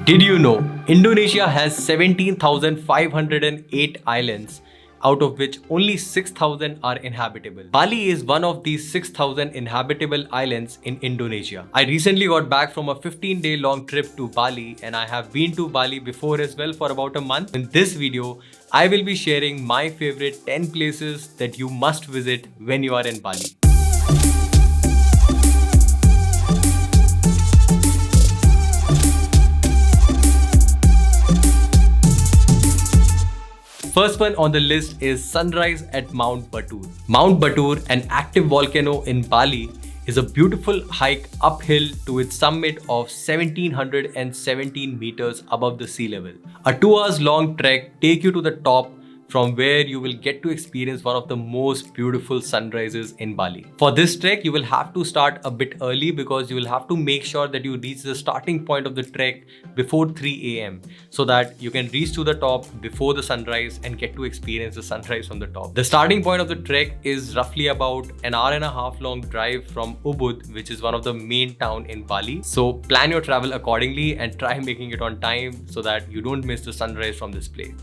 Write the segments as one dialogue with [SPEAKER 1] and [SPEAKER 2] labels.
[SPEAKER 1] Did you know Indonesia has 17,508 islands, out of which only 6,000 are inhabitable? Bali is one of these 6,000 inhabitable islands in Indonesia. I recently got back from a 15-day long trip to Bali, and I have been to Bali before as well for about a month. In this video, I will be sharing my favorite 10 places that you must visit when you are in Bali. First one on the list is sunrise at Mount Batu. Mount Batu, an active volcano in Bali, is a beautiful hike uphill to its summit of 1717 meters above the sea level. A 2 hours long trek takes you to the top, from where you will get to experience one of the most beautiful sunrises in Bali. For this trek, you will have to start a bit early because you will have to make sure that you reach the starting point of the trek before 3 a.m. so that you can reach to the top before the sunrise and get to experience the sunrise from the top. The starting point of the trek is roughly about an hour and a half long drive from Ubud, which is one of the main town in Bali. So plan your travel accordingly and try making it on time so that you don't miss the sunrise from this place.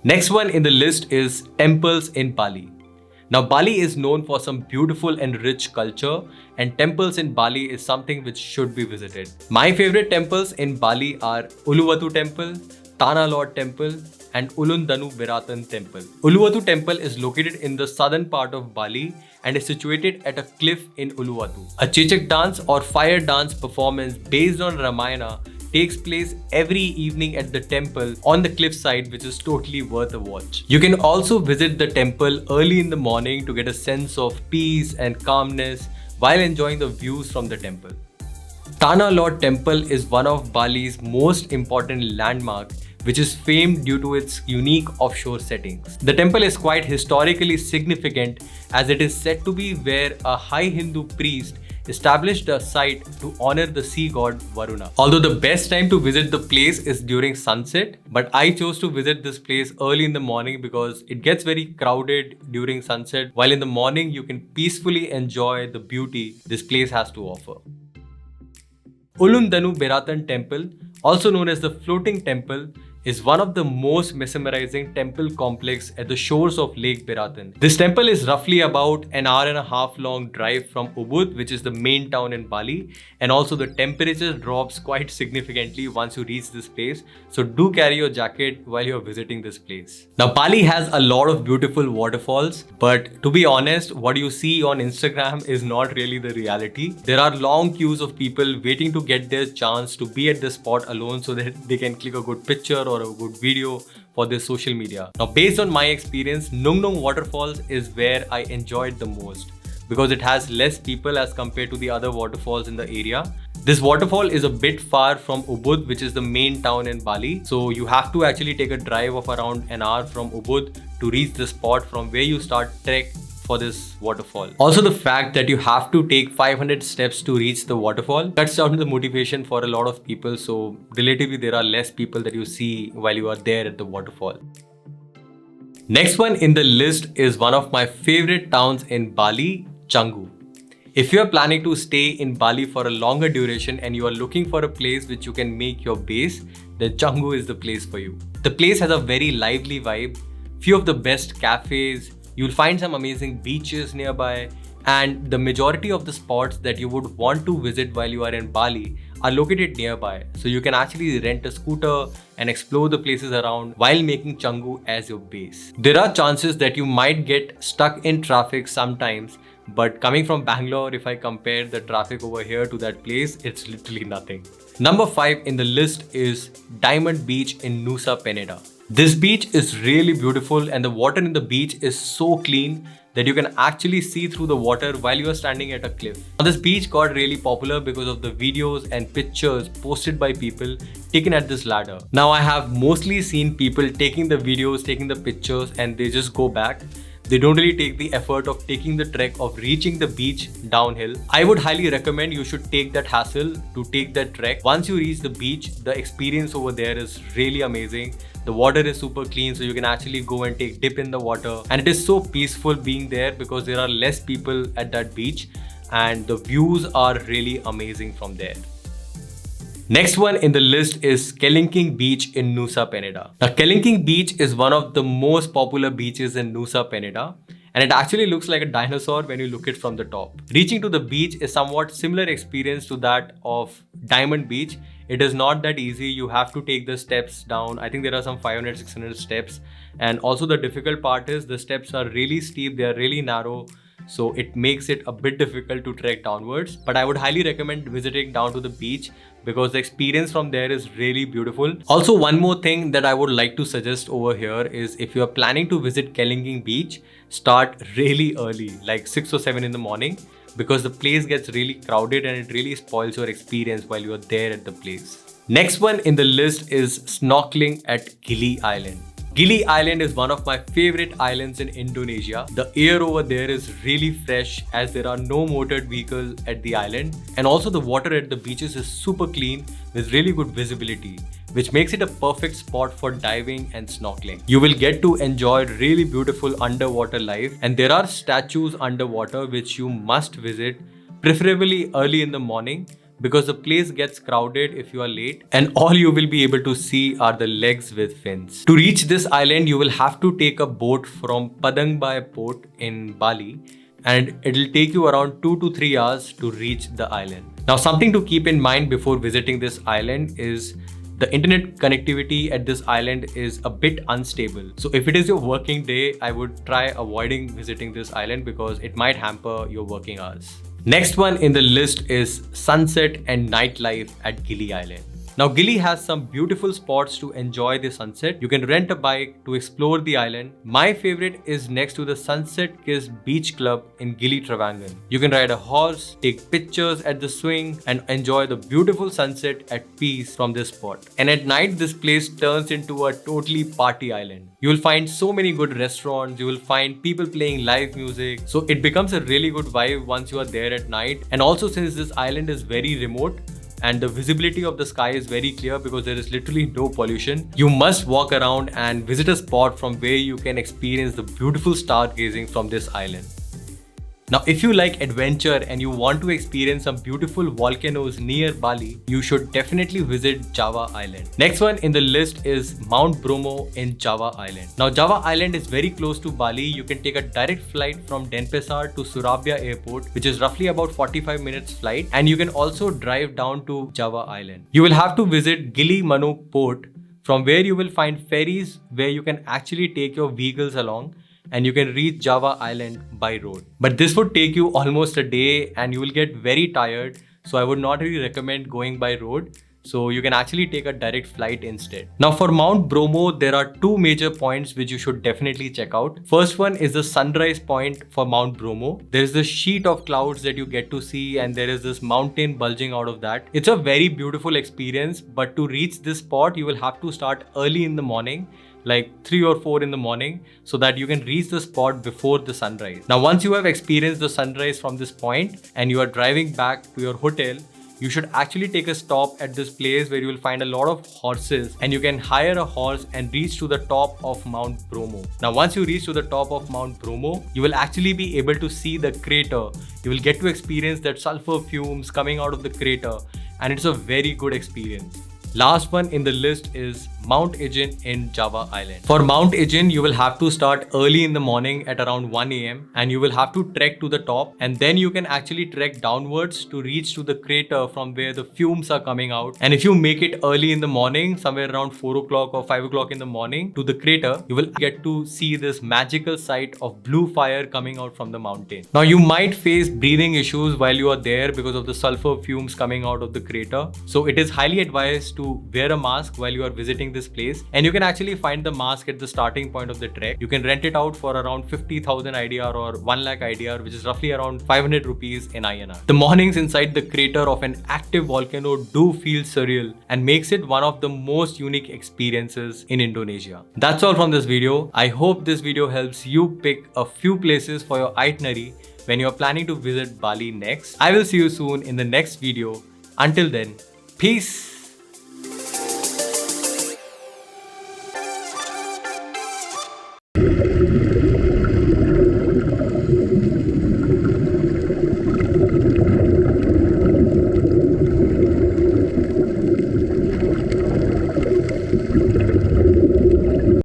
[SPEAKER 1] Next one in the list is temples in Bali. Now, Bali is known for some beautiful and rich culture, and temples in Bali is something which should be visited. My favorite temples in Bali are Uluwatu Temple, Tanah Lot Temple, and Ulundanu Biratan Temple. Uluwatu Temple is located in the southern part of Bali and is situated at a cliff in Uluwatu. A Chechak dance or fire dance performance based on Ramayana takes place every evening at the temple on the cliffside, which is totally worth a watch. You can also visit the temple early in the morning to get a sense of peace and calmness while enjoying the views from the temple. Tanah Lot Temple is one of Bali's most important landmarks, which is famed due to its unique offshore settings. The temple is quite historically significant as it is said to be where a high Hindu priest established a site to honor the sea god Varuna. Although the best time to visit the place is during sunset, but I chose to visit this place early in the morning because it gets very crowded during sunset, while in the morning you can peacefully enjoy the beauty this place has to offer. Ulundanu Biratan Temple, also known as the Floating Temple, is one of the most mesmerizing temple complex at the shores of Lake Biratan. This temple is roughly about an hour and a half long drive from Ubud, which is the main town in Bali, and also the temperature drops quite significantly once you reach this place, so do carry your jacket while you're visiting this place. Now, Bali has a lot of beautiful waterfalls, but to be honest, what you see on Instagram is not really the reality. There are long queues of people waiting to get their chance to be at the spot alone so that they can click a good picture or a good video for their social media. Now, based on my experience, Nung Nung Waterfalls is where I enjoyed the most because it has less people as compared to the other waterfalls in the area. This waterfall is a bit far from Ubud, which is the main town in Bali. So you have to actually take a drive of around an hour from Ubud to reach the spot from where you start trek for this waterfall. Also, the fact that you have to take 500 steps to reach the waterfall cuts down the motivation for a lot of people, so relatively there are less people that you see while you are there at the waterfall. Next one in the list is one of my favorite towns in Bali, Canggu. If you are planning to stay in Bali for a longer duration and you are looking for a place which you can make your base, then Canggu is the place for you. The place has a very lively vibe, few of the best cafes, you'll find some amazing beaches nearby, and the majority of the spots that you would want to visit while you are in Bali are located nearby. So you can actually rent a scooter and explore the places around while making Canggu as your base. There are chances that you might get stuck in traffic sometimes, but coming from Bangalore, if I compare the traffic over here to that place, it's literally nothing. Number 5 in the list is Diamond Beach in Nusa Penida. This beach is really beautiful and the water in the beach is so clean that you can actually see through the water while you are standing at a cliff. Now, this beach got really popular because of the videos and pictures posted by people taken at this ladder. Now, I have mostly seen people taking the videos, taking the pictures, and they just go back. They don't really take the effort of taking the trek of reaching the beach downhill. I would highly recommend you should take that hassle to take that trek. Once you reach the beach, the experience over there is really amazing. The water is super clean, so you can actually go and take dip in the water. And it is so peaceful being there because there are less people at that beach. and the views are really amazing from there. Next one in the list is Kelinging Beach in Nusa Penida. Now, Kelinging Beach is one of the most popular beaches in Nusa Penida, and it actually looks like a dinosaur when you look it from the top. Reaching to the beach is somewhat similar experience to that of Diamond Beach. It is not that easy. You have to take the steps down. I think there are some 500, 600 steps. And also the difficult part is the steps are really steep. They are really narrow. So it makes it a bit difficult to trek downwards. But I would highly recommend visiting down to the beach because the experience from there is really beautiful. Also, one more thing that I would like to suggest over here is if you are planning to visit Kelinging Beach, start really early, like 6 or 7 in the morning, because the place gets really crowded and it really spoils your experience while you are there at the place. Next one in the list is snorkeling at Kili Island. Kili Island is one of my favorite islands in Indonesia. The air over there is really fresh as there are no motored vehicles at the island, and also the water at the beaches is super clean with really good visibility, which makes it a perfect spot for diving and snorkeling. You will get to enjoy really beautiful underwater life, and there are statues underwater which you must visit, preferably early in the morning, because the place gets crowded if you are late and all you will be able to see are the legs with fins. To reach this island, you will have to take a boat from Padangbai port in Bali, and it will take you around 2 to 3 hours to reach the island. Now, something to keep in mind before visiting this island is the internet connectivity at this island is a bit unstable. So if it is your working day, I would try avoiding visiting this island because it might hamper your working hours. Next one in the list is sunset and nightlife at Kili Island. Now, Kili has some beautiful spots to enjoy the sunset. You can rent a bike to explore the island. My favorite is next to the Sunset Kiss Beach Club in Gili Travangan. You can ride a horse, take pictures at the swing, and enjoy the beautiful sunset at peace from this spot. And at night, this place turns into a totally party island. You will find so many good restaurants, you will find people playing live music. So it becomes a really good vibe once you are there at night. And also, since this island is very remote, and the visibility of the sky is very clear because there is literally no pollution, you must walk around and visit a spot from where you can experience the beautiful stargazing from this island. Now, if you like adventure and you want to experience some beautiful volcanoes near Bali, you should definitely visit Java Island. Next one in the list is Mount Bromo in Java Island. Now, Java Island is very close to Bali. You can take a direct flight from Denpasar to Surabaya Airport, which is roughly about 45 minutes flight. And you can also drive down to Java Island. You will have to visit Gili Manuk Port, from where you will find ferries where you can actually take your vehicles along, and you can reach Java Island by road. But this would take you almost a day and you will get very tired. So I would not really recommend going by road. So you can actually take a direct flight instead. Now, for Mount Bromo, there are 2 major points which you should definitely check out. First one is the sunrise point for Mount Bromo. There is this sheet of clouds that you get to see, and there is this mountain bulging out of that. It's a very beautiful experience, but to reach this spot, you will have to start early in the morning, like 3 or 4 in the morning, so that you can reach the spot before the sunrise. Now, once you have experienced the sunrise from this point and you are driving back to your hotel, you should actually take a stop at this place where you will find a lot of horses, and you can hire a horse and reach to the top of Mount Bromo. Now, once you reach to the top of Mount Bromo, you will actually be able to see the crater. You will get to experience that sulfur fumes coming out of the crater, and it's a very good experience. Last one in the list is Mount Ejin in Java Island. For Mount Ejin, you will have to start early in the morning at around 1 AM, and you will have to trek to the top, and then you can actually trek downwards to reach to the crater from where the fumes are coming out. And if you make it early in the morning, somewhere around 4 o'clock or 5 o'clock in the morning to the crater, you will get to see this magical sight of blue fire coming out from the mountain. Now, you might face breathing issues while you are there because of the sulfur fumes coming out of the crater. So it is highly advised to wear a mask while you are visiting this place, and you can actually find the mask at the starting point of the trek. You can rent it out for around 50,000 IDR or 1 lakh IDR, which is roughly around 500 rupees in INR. The mornings inside the crater of an active volcano do feel surreal and makes it one of the most unique experiences in Indonesia. That's all from this video. I hope this video helps you pick a few places for your itinerary when you're planning to visit Bali next. I will see you soon in the next video. Until then, peace.